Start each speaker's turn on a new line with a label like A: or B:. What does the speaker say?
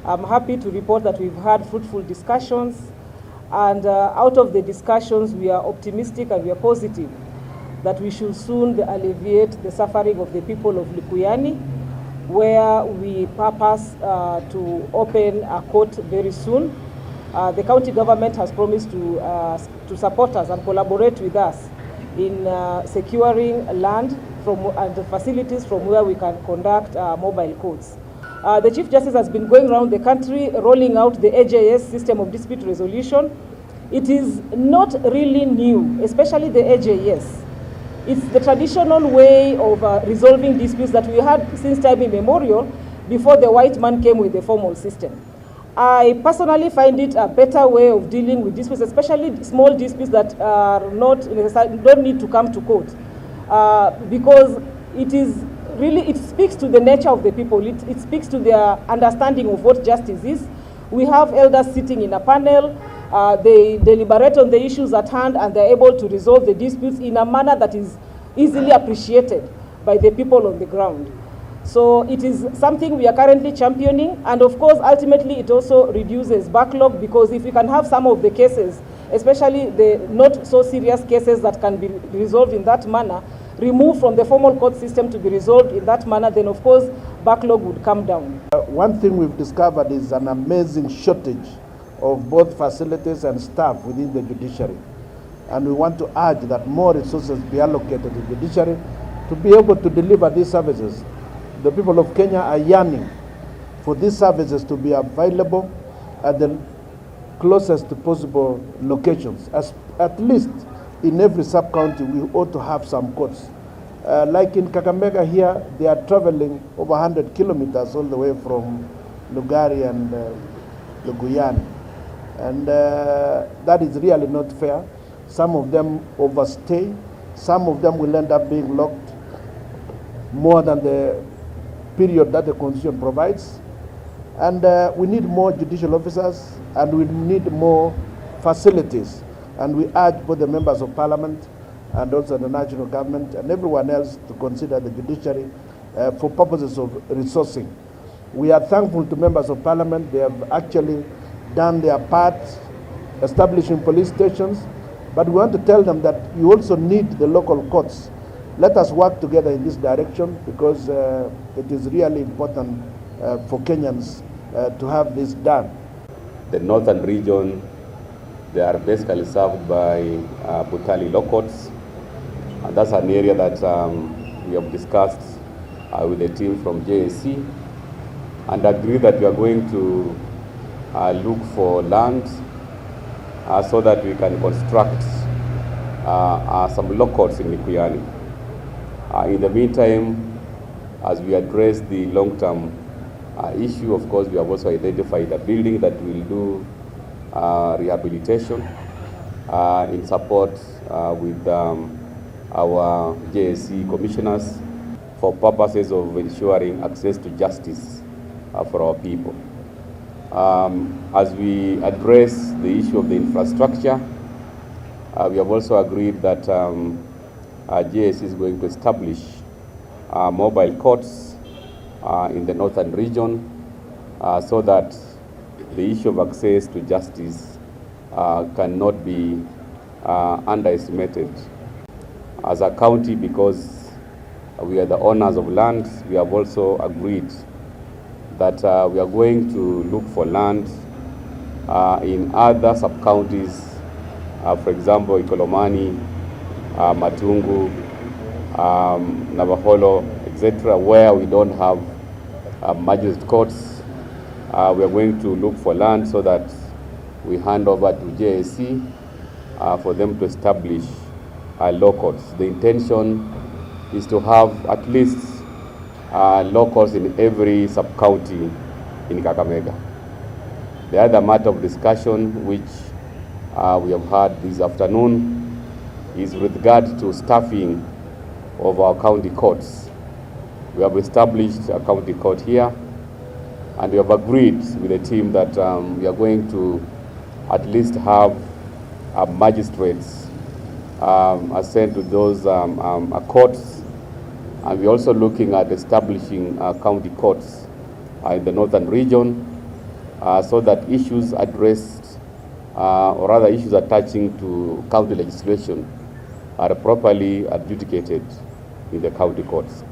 A: I'm happy to report that we've had fruitful discussions, and out of the discussions we are optimistic and we are positive that we should soon alleviate the suffering of the people of Likuyani, where we purpose to open a court very soon. The county government has promised to support us and collaborate with us in securing land and the facilities from where we can conduct mobile courts. The Chief Justice has been going around the country rolling out the AJS system of dispute resolution. It is not really new, especially the AJS. It's the traditional way of resolving disputes that we had since time immemorial before the white man came with the formal system. I personally find it a better way of dealing with disputes, especially small disputes that are not necessary, don't need to come to court, because it speaks to the nature of the people. It speaks to their understanding of what justice is. We have elders sitting in a panel. They deliberate on the issues at hand, and they're able to resolve the disputes in a manner that is easily appreciated by the people on the ground. So it is something we are currently championing, and of course ultimately it also reduces backlog, because if we can have some of the cases, especially the not so serious cases that can be resolved in that manner, removed from the formal court system to be resolved in that manner, then of course backlog would come down.
B: One thing we've discovered is an amazing shortage of both facilities and staff within the judiciary. And we want to urge that more resources be allocated to the judiciary to be able to deliver these services. The people of Kenya are yearning for these services to be available at the closest possible locations. At least in every sub-county, we ought to have some courts. Like in Kakamega here, they are traveling over 100 kilometers all the way from Lugari and Likuyani. And that is really not fair. Some of them overstay. Some of them will end up being locked more than the period that the Constitution provides. And we need more judicial officers, and we need more facilities. And we urge both the members of parliament and also the national government and everyone else to consider the judiciary for purposes of resourcing. We are thankful to members of parliament. They have actually done their part establishing police stations, but we want to tell them that you also need the local courts. Let us work together in this direction, because it is really important for Kenyans to have this done.
C: The northern region, they are basically served by Butali law courts, and that's an area that we have discussed with the team from JSC, and agree that we are going to look for land so that we can construct some law courts in Likuyani. In the meantime, as we address the long-term issue, of course, we have also identified a building that will do rehabilitation in support with our JSC commissioners for purposes of ensuring access to justice for our people. As we address the issue of the infrastructure, we have also agreed that JSC is going to establish mobile courts in the northern region so that the issue of access to justice cannot be underestimated. As a county, because we are the owners of land, we have also agreed that we are going to look for land in other sub-counties, for example, Ikolomani, Matungu, Navaholo, etc., where we don't have magistrate courts. We are going to look for land so that we hand over to JSC for them to establish law courts. The intention is to have at least law courts in every sub-county in Kakamega. The other matter of discussion which we have had this afternoon is with regard to staffing of our county courts. We have established a county court here, and we have agreed with the team that we are going to at least have magistrates assigned to those courts, and we're also looking at establishing county courts in the northern region so that issues addressed or other issues attaching to county legislation are properly adjudicated in the county courts.